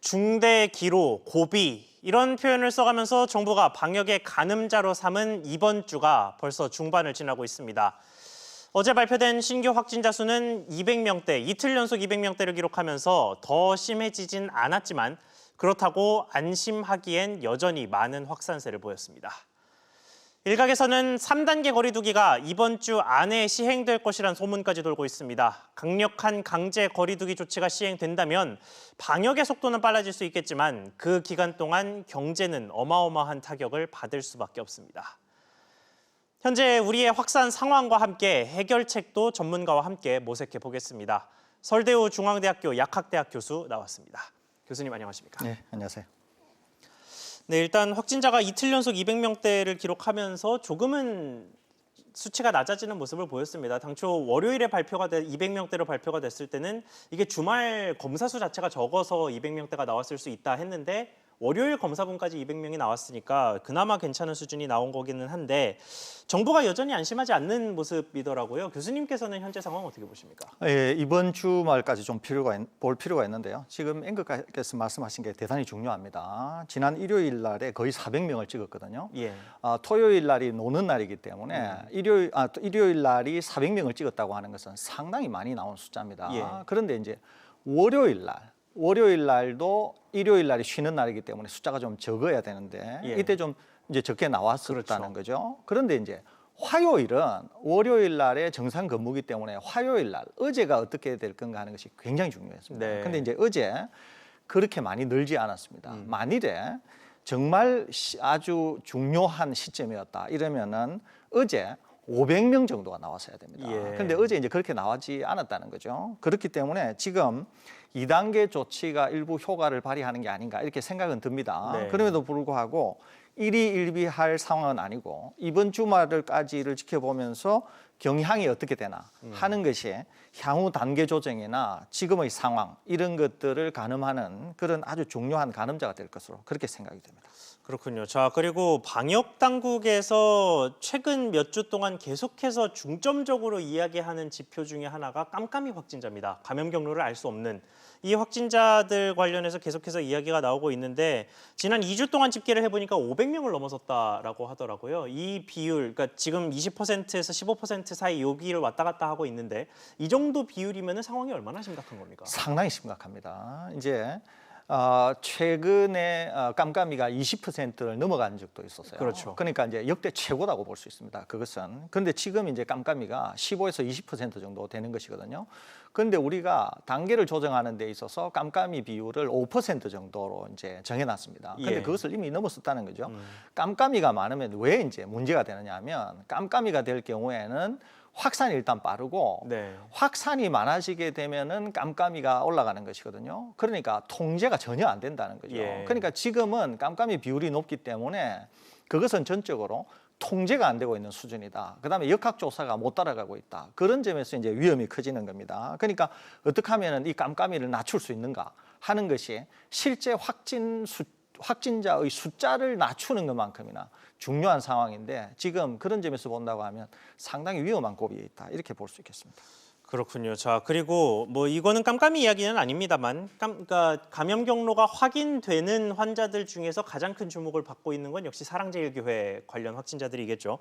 중대, 기로, 고비 이런 표현을 써가면서 정부가 방역의 가늠자로 삼은 이번 주가 벌써 중반을 지나고 있습니다. 어제 발표된 신규 확진자 수는 200명대, 이틀 연속 200명대를 기록하면서 더 심해지진 않았지만 그렇다고 안심하기엔 여전히 많은 확산세를 보였습니다. 일각에서는 3단계 거리두기가 이번 주 안에 시행될 것이란 소문까지 돌고 있습니다. 강력한 강제 거리두기 조치가 시행된다면 방역의 속도는 빨라질 수 있겠지만 그 기간 동안 경제는 어마어마한 타격을 받을 수밖에 없습니다. 현재 우리의 확산 상황과 함께 해결책도 전문가와 함께 모색해 보겠습니다. 서울대우 중앙대학교 약학대학 교수 나왔습니다. 교수님 안녕하십니까? 네, 안녕하세요. 네, 일단 확진자가 이틀 연속 200명대를 기록하면서 조금은 수치가 낮아지는 모습을 보였습니다. 당초 월요일에 200명대로 발표가 됐을 때는 이게 주말 검사 수 자체가 적어서 200명대가 나왔을 수 있다 했는데 월요일 검사분까지 200명이 나왔으니까 그나마 괜찮은 수준이 나온 거기는 한데 정부가 여전히 안심하지 않는 모습이더라고요. 교수님께서는 현재 상황 어떻게 보십니까? 예, 이번 주말까지 좀 볼 필요가 있는데요. 지금 앵커께서 말씀하신 게 대단히 중요합니다. 지난 일요일 날에 거의 400명을 찍었거든요. 예. 토요일 날이 노는 날이기 때문에 일요일 날이 400명을 찍었다고 하는 것은 상당히 많이 나온 숫자입니다. 예. 그런데 이제 월요일 날도 일요일 날이 쉬는 날이기 때문에 숫자가 좀 적어야 되는데 예. 이때 좀 이제 적게 나왔었다는 그렇죠. 거죠. 그런데 이제 화요일은 월요일 날에 정상 근무기 때문에 화요일 날 어제가 어떻게 될 건가 하는 것이 굉장히 중요했습니다. 네. 그런데 이제 어제 그렇게 많이 늘지 않았습니다. 만일에 정말 아주 중요한 시점이었다 이러면은 어제 500명 정도가 나왔어야 됩니다. 예. 그런데 어제 이제 그렇게 나오지 않았다는 거죠. 그렇기 때문에 지금 2단계 조치가 일부 효과를 발휘하는 게 아닌가 이렇게 생각은 듭니다. 네. 그럼에도 불구하고 일희일비할 상황은 아니고 이번 주말까지를 지켜보면서 경향이 어떻게 되나 하는 것이 향후 단계 조정이나 지금의 상황 이런 것들을 가늠하는 그런 아주 중요한 가늠자가 될 것으로 그렇게 생각이 됩니다. 그렇군요. 자, 그리고 방역 당국에서 최근 몇 주 동안 계속해서 중점적으로 이야기하는 지표 중에 하나가 깜깜이 확진자입니다. 감염 경로를 알 수 없는 이 확진자들 관련해서 계속해서 이야기가 나오고 있는데 지난 2주 동안 집계를 해보니까 500명을 넘어섰다라고 하더라고요. 이 비율, 그러니까 지금 20%에서 15% 사이 여기를 왔다 갔다 하고 있는데 이 정도 비율이면 상황이 얼마나 심각한 겁니까? 상당히 심각합니다. 이제 최근에 깜깜이가 20%를 넘어간 적도 있었어요. 그렇죠. 그러니까 이제 역대 최고라고 볼 수 있습니다. 그것은. 그런데 지금 이제 깜깜이가 15에서 20% 정도 되는 것이거든요. 그런데 우리가 단계를 조정하는 데 있어서 깜깜이 비율을 5% 정도로 이제 정해놨습니다. 그런데 예. 그것을 이미 넘었었다는 거죠. 깜깜이가 많으면 왜 이제 문제가 되느냐면 깜깜이가 될 경우에는 확산이 일단 빠르고 네. 확산이 많아지게 되면은 깜깜이가 올라가는 것이거든요. 그러니까 통제가 전혀 안 된다는 거죠. 예. 그러니까 지금은 깜깜이 비율이 높기 때문에 그것은 전적으로 통제가 안 되고 있는 수준이다. 그다음에 역학조사가 못 따라가고 있다. 그런 점에서 이제 위험이 커지는 겁니다. 그러니까 어떻게 하면은 이 깜깜이를 낮출 수 있는가 하는 것이 실제 확진자의 숫자를 낮추는 것만큼이나 중요한 상황인데 지금 그런 점에서 본다고 하면 상당히 위험한 고비에 있다 이렇게 볼 수 있겠습니다. 그렇군요. 자, 그리고 뭐 이거는 깜깜이 이야기는 아닙니다만 그러니까 감염 경로가 확인되는 환자들 중에서 가장 큰 주목을 받고 있는 건 역시 사랑제일교회 관련 확진자들이겠죠.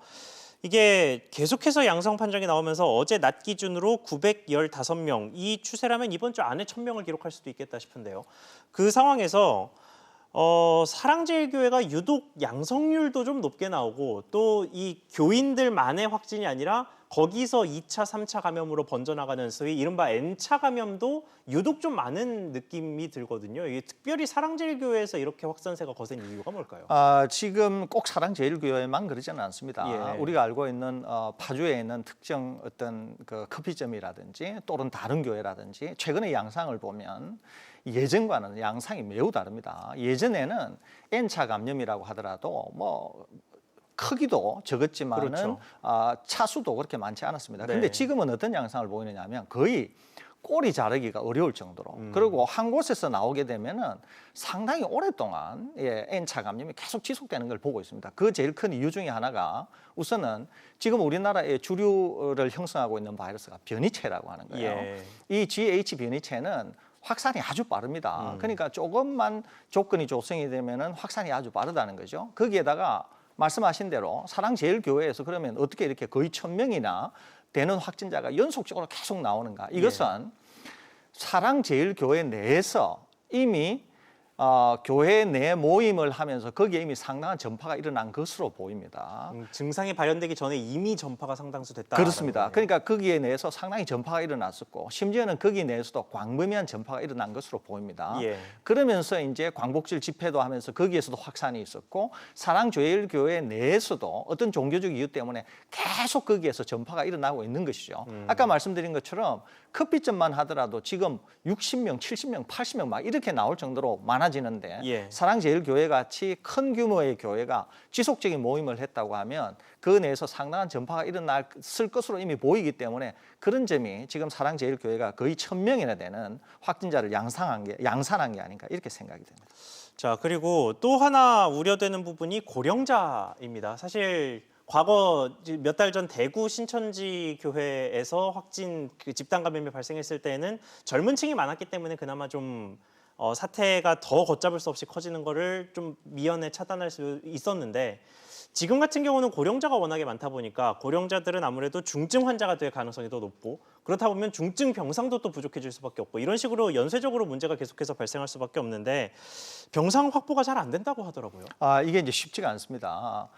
이게 계속해서 양성 판정이 나오면서 어제 낮 기준으로 915명, 이 추세라면 이번 주 안에 1000명을 기록할 수도 있겠다 싶은데요. 그 상황에서 사랑제일교회가 유독 양성률도 좀 높게 나오고 또 이 교인들만의 확진이 아니라 거기서 2차, 3차 감염으로 번져나가는 소위 이른바 N차 감염도 유독 좀 많은 느낌이 들거든요. 이게 특별히 사랑제일교회에서 이렇게 확산세가 거센 이유가 뭘까요? 지금 꼭 사랑제일교회만 그러지는 않습니다. 예. 우리가 알고 있는 파주에 있는 특정 어떤 그 커피점이라든지 또는 다른 교회라든지 최근의 양상을 보면 예전과는 양상이 매우 다릅니다. 예전에는 N차 감염이라고 하더라도 뭐 크기도 적었지만은 그렇죠. 차수도 그렇게 많지 않았습니다. 네. 근데 지금은 어떤 양상을 보이느냐 하면 거의 꼬리 자르기가 어려울 정도로 그리고 한 곳에서 나오게 되면은 상당히 오랫동안 N차 감염이 계속 지속되는 걸 보고 있습니다. 그 제일 큰 이유 중에 하나가 우선은 지금 우리나라의 주류를 형성하고 있는 바이러스가 변이체라고 하는 거예요. 예. 이 GH 변이체는 확산이 아주 빠릅니다. 그러니까 조금만 조건이 조성이 되면은 확산이 아주 빠르다는 거죠. 거기에다가 말씀하신 대로 사랑제일교회에서 그러면 어떻게 이렇게 거의 1,000명이나 되는 확진자가 연속적으로 계속 나오는가? 이것은 사랑제일교회 내에서 이미 교회 내 모임을 하면서 거기에 이미 상당한 전파가 일어난 것으로 보입니다. 증상이 발현되기 전에 이미 전파가 상당수 됐다. 그렇습니다. 그러니까 거기에 내에서 상당히 전파가 일어났었고 심지어는 거기 내에서도 광범위한 전파가 일어난 것으로 보입니다. 예. 그러면서 이제 광복절 집회도 하면서 거기에서도 확산이 있었고 사랑제일교회 내에서도 어떤 종교적 이유 때문에 계속 거기에서 전파가 일어나고 있는 것이죠. 아까 말씀드린 것처럼 커피점만 하더라도 지금 60명, 70명, 80명 막 이렇게 나올 정도로 많아지는데 예. 사랑제일교회 같이 큰 규모의 교회가 지속적인 모임을 했다고 하면 그 내에서 상당한 전파가 일어났을 것으로 이미 보이기 때문에 그런 점이 지금 사랑제일교회가 거의 1,000명이나 되는 확진자를 양산한 게 아닌가 이렇게 생각이 됩니다. 자, 그리고 또 하나 우려되는 부분이 고령자입니다. 사실 과거 몇 달 전 대구 신천지 교회에서 확진 집단 감염이 발생했을 때는 젊은 층이 많았기 때문에 그나마 좀 사태가 더 걷잡을 수 없이 커지는 거를 좀 미연에 차단할 수 있었는데 지금 같은 경우는 고령자가 워낙에 많다 보니까 고령자들은 아무래도 중증 환자가 될 가능성이 더 높고 그렇다 보면 중증 병상도 또 부족해질 수밖에 없고 이런 식으로 연쇄적으로 문제가 계속해서 발생할 수밖에 없는데 병상 확보가 잘 안 된다고 하더라고요. 이게 이제 쉽지가 않습니다.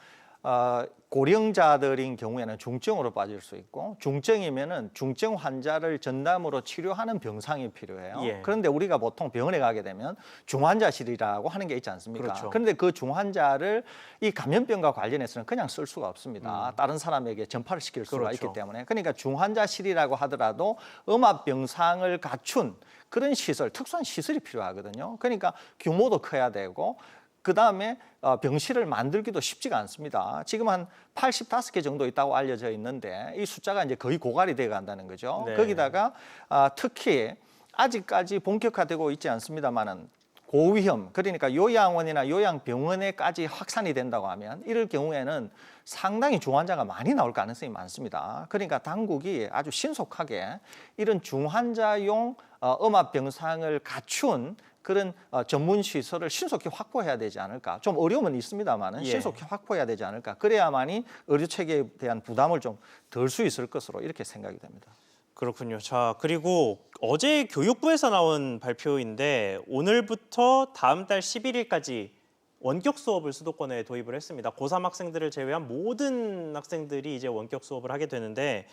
고령자들인 경우에는 중증으로 빠질 수 있고 중증이면은 중증 환자를 전담으로 치료하는 병상이 필요해요. 예. 그런데 우리가 보통 병원에 가게 되면 중환자실이라고 하는 게 있지 않습니까? 그렇죠. 그런데 그 중환자를 이 감염병과 관련해서는 그냥 쓸 수가 없습니다. 다른 사람에게 전파를 시킬 수가 그렇죠. 있기 때문에 그러니까 중환자실이라고 하더라도 음압 병상을 갖춘 그런 시설, 특수한 시설이 필요하거든요. 그러니까 규모도 커야 되고 그 다음에 병실을 만들기도 쉽지가 않습니다. 지금 한 85개 정도 있다고 알려져 있는데 이 숫자가 이제 거의 고갈이 돼 간다는 거죠. 네. 거기다가 특히 아직까지 본격화되고 있지 않습니다만은 고위험, 그러니까 요양원이나 요양병원에까지 확산이 된다고 하면 이럴 경우에는 상당히 중환자가 많이 나올 가능성이 많습니다. 그러니까 당국이 아주 신속하게 이런 중환자용 음압 병상을 갖춘 그런 전문 시설을 신속히 확보해야 되지 않을까. 좀 어려움은 있습니다만은 예. 신속히 확보해야 되지 않을까. 그래야만이 의료 체계에 대한 부담을 좀 덜 수 있을 것으로 이렇게 생각이 됩니다. 그렇군요. 자, 그리고 어제 교육부에서 나온 발표인데 오늘부터 다음 달 11일까지 원격 수업을 수도권에 도입을 했습니다. 고3 학생들을 제외한 모든 학생들이 이제 원격 수업을 하게 되는데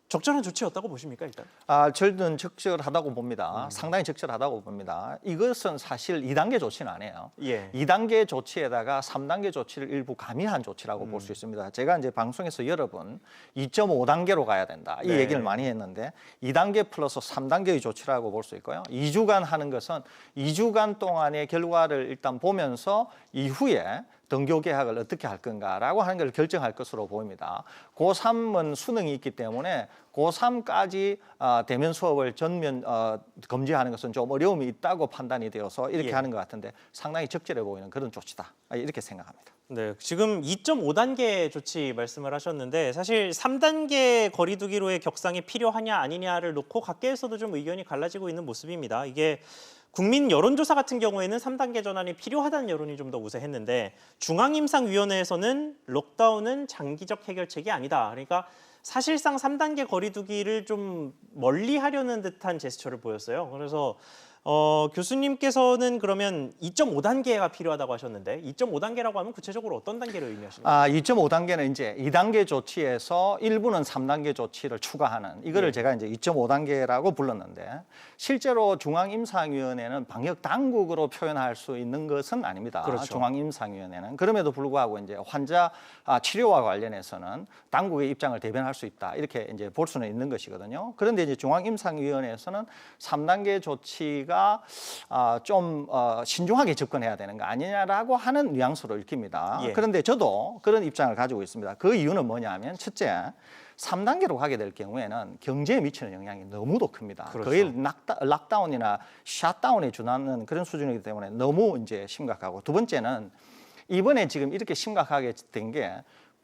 적절한 조치였다고 보십니까, 일단? 저는 적절하다고 봅니다. 상당히 적절하다고 봅니다. 이것은 사실 2단계 조치는 아니에요. 예. 2단계 조치에다가 3단계 조치를 일부 가미한 조치라고 볼 수 있습니다. 제가 이제 방송에서 여러 번 2.5단계로 가야 된다. 이 네. 얘기를 많이 했는데 2단계 플러스 3단계의 조치라고 볼 수 있고요. 2주간 하는 것은 2주간 동안의 결과를 일단 보면서 이후에 등교 개학을 어떻게 할 건가라고 하는 걸 결정할 것으로 보입니다. 고3은 수능이 있기 때문에 고3까지 대면 수업을 전면 금지하는 것은 좀 어려움이 있다고 판단이 되어서 이렇게 예. 하는 것 같은데 상당히 적절해 보이는 그런 조치다. 이렇게 생각합니다. 네, 지금 2.5단계 조치 말씀을 하셨는데 사실 3단계 거리두기로의 격상이 필요하냐 아니냐를 놓고 각계에서도 좀 의견이 갈라지고 있는 모습입니다. 이게 국민 여론조사 같은 경우에는 3단계 전환이 필요하다는 여론이 좀 더 우세했는데 중앙임상위원회에서는 록다운은 장기적 해결책이 아니다. 그러니까 사실상 3단계 거리두기를 좀 멀리 하려는 듯한 제스처를 보였어요. 그래서 교수님께서는 그러면 2.5단계가 필요하다고 하셨는데 2.5단계라고 하면 구체적으로 어떤 단계를 의미하십니까? 2.5단계는 이제 2단계 조치에서 일부는 3단계 조치를 추가하는 이거를 제가 이제 2.5단계라고 불렀는데 실제로 중앙임상위원회는 방역 당국으로 표현할 수 있는 것은 아닙니다. 그렇죠. 중앙임상위원회는 그럼에도 불구하고 이제 환자 치료와 관련해서는 당국의 입장을 대변할 수 있다 이렇게 이제 볼 수는 있는 것이거든요. 그런데 이제 중앙임상위원회에서는 3단계 조치가 좀 신중하게 접근해야 되는 거 아니냐라고 하는 뉘앙스로 읽힙니다. 예. 그런데 저도 그런 입장을 가지고 있습니다. 그 이유는 뭐냐면 첫째, 3단계로 가게 될 경우에는 경제에 미치는 영향이 너무도 큽니다. 그렇죠. 거의 락다운이나 샷다운에 준하는 그런 수준이기 때문에 너무 이제 심각하고 두 번째는 이번에 지금 이렇게 심각하게 된 게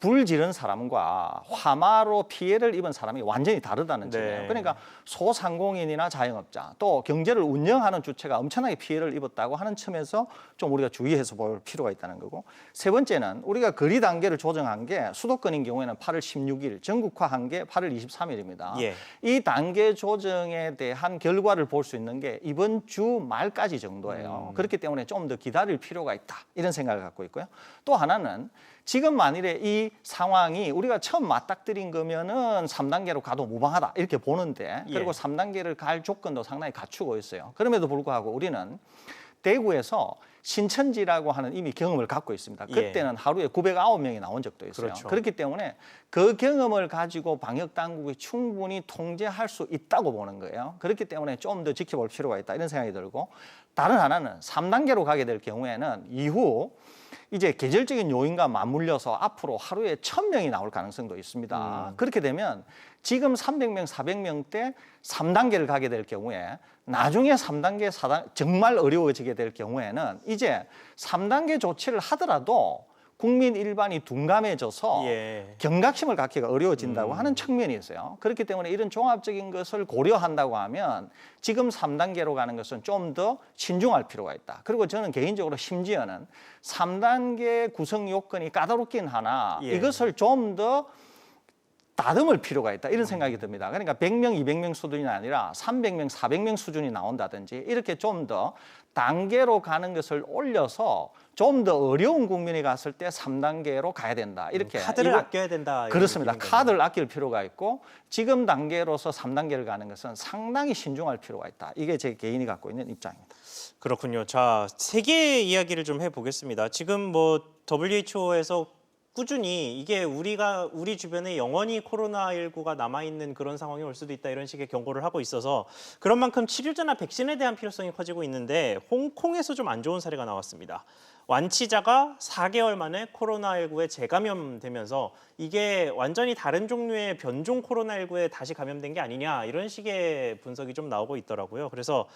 불 지른 사람과 화마로 피해를 입은 사람이 완전히 다르다는 점이에요. 네. 그러니까 소상공인이나 자영업자 또 경제를 운영하는 주체가 엄청나게 피해를 입었다고 하는 점에서 좀 우리가 주의해서 볼 필요가 있다는 거고, 세 번째는 우리가 거리 단계를 조정한 게 수도권인 경우에는 8월 16일, 전국화한 게 8월 23일입니다. 예. 이 단계 조정에 대한 결과를 볼 수 있는 게 이번 주 말까지 정도예요. 그렇기 때문에 좀 더 기다릴 필요가 있다, 이런 생각을 갖고 있고요. 또 하나는 지금 만일에 이 상황이 우리가 처음 맞닥뜨린 거면은 3단계로 가도 무방하다 이렇게 보는데, 그리고 예. 3단계를 갈 조건도 상당히 갖추고 있어요. 그럼에도 불구하고 우리는 대구에서 신천지라고 하는 이미 경험을 갖고 있습니다. 예. 그때는 하루에 909명이 나온 적도 있어요. 그렇죠. 그렇기 때문에 그 경험을 가지고 방역 당국이 충분히 통제할 수 있다고 보는 거예요. 그렇기 때문에 좀 더 지켜볼 필요가 있다, 이런 생각이 들고, 다른 하나는 3단계로 가게 될 경우에는 이후 이제 계절적인 요인과 맞물려서 앞으로 하루에 1,000명이 나올 가능성도 있습니다. 그렇게 되면 지금 300명, 400명대 3단계를 가게 될 경우에 나중에 3단계, 4단계 정말 어려워지게 될 경우에는 이제 3단계 조치를 하더라도 국민 일반이 둔감해져서 예. 경각심을 갖기가 어려워진다고 하는 측면이 있어요. 그렇기 때문에 이런 종합적인 것을 고려한다고 하면 지금 3단계로 가는 것은 좀 더 신중할 필요가 있다. 그리고 저는 개인적으로 심지어는 3단계 구성 요건이 까다롭긴 하나 예. 이것을 좀 더 다듬을 필요가 있다, 이런 생각이 듭니다. 그러니까 100명, 200명 수준이 아니라 300명, 400명 수준이 나온다든지 이렇게 좀 더 단계로 가는 것을 올려서 좀 더 어려운 국민이 갔을 때 3단계로 가야 된다, 이렇게. 카드를 이거- 아껴야 된다. 이런 그렇습니다. 느낌인 카드를 아낄 필요가 있고 지금 단계로서 3단계를 가는 것은 상당히 신중할 필요가 있다. 이게 제 개인이 갖고 있는 입장입니다. 그렇군요. 자, 세계 이야기를 좀 해보겠습니다. 지금 뭐 WHO에서 꾸준히 이게 우리 주변에 영원히 코로나19가 남아있는 그런 상황이 올 수도 있다, 이런 식의 경고를 하고 있어서 그런 만큼 치료제나 백신에 대한 필요성이 커지고 있는데, 홍콩에서 좀 안 좋은 사례가 나왔습니다. 완치자가 4개월 만에 코로나19에 재감염되면서 이게 완전히 다른 종류의 변종 코로나19에 다시 감염된 게 아니냐, 이런 식의 분석이 좀 나오고 있더라고요. 그래서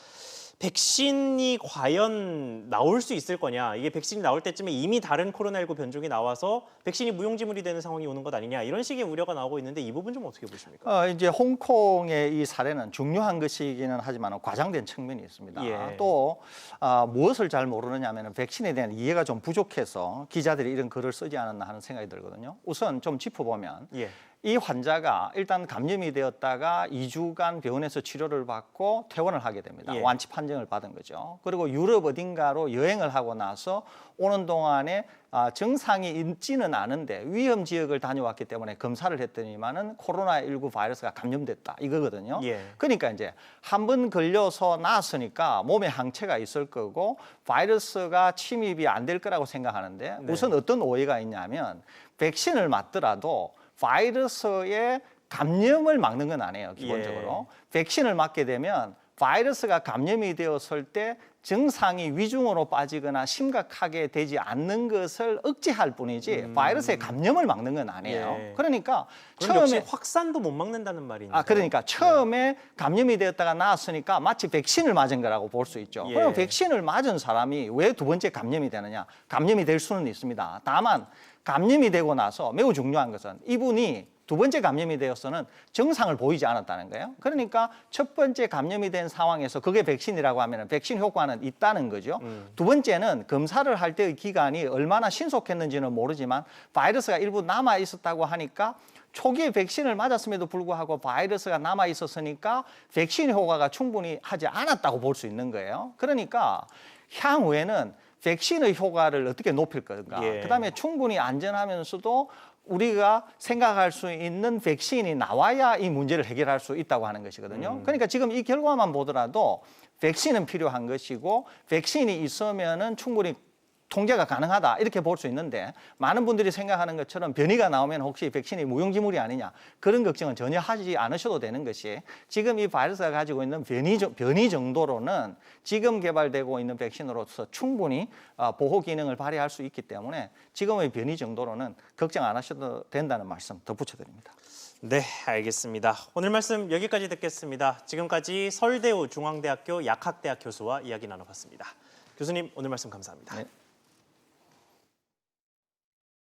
백신이 과연 나올 수 있을 거냐, 이게 백신이 나올 때쯤에 이미 다른 코로나19 변종이 나와서 백신이 무용지물이 되는 상황이 오는 것 아니냐, 이런 식의 우려가 나오고 있는데 이 부분 좀 어떻게 보십니까? 이제 홍콩의 이 사례는 중요한 것이기는 하지만 과장된 측면이 있습니다. 예. 또 무엇을 잘 모르느냐면 백신에 대한 이해가 좀 부족해서 기자들이 이런 글을 쓰지 않았나 하는 생각이 들거든요. 우선 좀 짚어보면 예. 이 환자가 일단 감염이 되었다가 2주간 병원에서 치료를 받고 퇴원을 하게 됩니다. 예. 완치 판정을 받은 거죠. 그리고 유럽 어딘가로 여행을 하고 나서 오는 동안에 증상이 있지는 않은데 위험 지역을 다녀왔기 때문에 검사를 했더니만은 코로나19 바이러스가 감염됐다, 이거거든요. 예. 그러니까 이제 한 번 걸려서 나았으니까 몸에 항체가 있을 거고 바이러스가 침입이 안 될 거라고 생각하는데, 네. 우선 어떤 오해가 있냐면 백신을 맞더라도 바이러스의 감염을 막는 건 아니에요, 기본적으로. 백신을 맞게 되면 바이러스가 감염이 되었을 때 증상이 위중으로 빠지거나 심각하게 되지 않는 것을 억제할 뿐이지 바이러스의 감염을 막는 건 아니에요. 예. 그러니까 그럼 역시 처음에 확산도 못 막는다는 말이니까. 그러니까 처음에 감염이 되었다가 나았으니까 마치 백신을 맞은 거라고 볼 수 있죠. 예. 그럼 백신을 맞은 사람이 왜 두 번째 감염이 되느냐? 감염이 될 수는 있습니다. 다만 감염이 되고 나서 매우 중요한 것은 이분이 두 번째 감염이 되어서는 증상을 보이지 않았다는 거예요. 그러니까 첫 번째 감염이 된 상황에서 그게 백신이라고 하면 백신 효과는 있다는 거죠. 두 번째는 검사를 할 때의 기간이 얼마나 신속했는지는 모르지만 바이러스가 일부 남아 있었다고 하니까 초기에 백신을 맞았음에도 불구하고 바이러스가 남아 있었으니까 백신 효과가 충분히 하지 않았다고 볼 수 있는 거예요. 그러니까 향후에는 백신의 효과를 어떻게 높일 건가. 예. 그다음에 충분히 안전하면서도 우리가 생각할 수 있는 백신이 나와야 이 문제를 해결할 수 있다고 하는 것이거든요. 그러니까 지금 이 결과만 보더라도 백신은 필요한 것이고 백신이 있으면은 충분히 통제가 가능하다, 이렇게 볼 수 있는데, 많은 분들이 생각하는 것처럼 변이가 나오면 혹시 백신이 무용지물이 아니냐, 그런 걱정은 전혀 하지 않으셔도 되는 것이, 지금 이 바이러스가 가지고 있는 변이 정도로는 지금 개발되고 있는 백신으로서 충분히 보호 기능을 발휘할 수 있기 때문에 지금의 변이 정도로는 걱정 안 하셔도 된다는 말씀 덧붙여드립니다. 네, 알겠습니다. 오늘 말씀 여기까지 듣겠습니다. 지금까지 서울대우 중앙대학교 약학대학 교수와 이야기 나눠봤습니다. 교수님, 오늘 말씀 감사합니다. 네.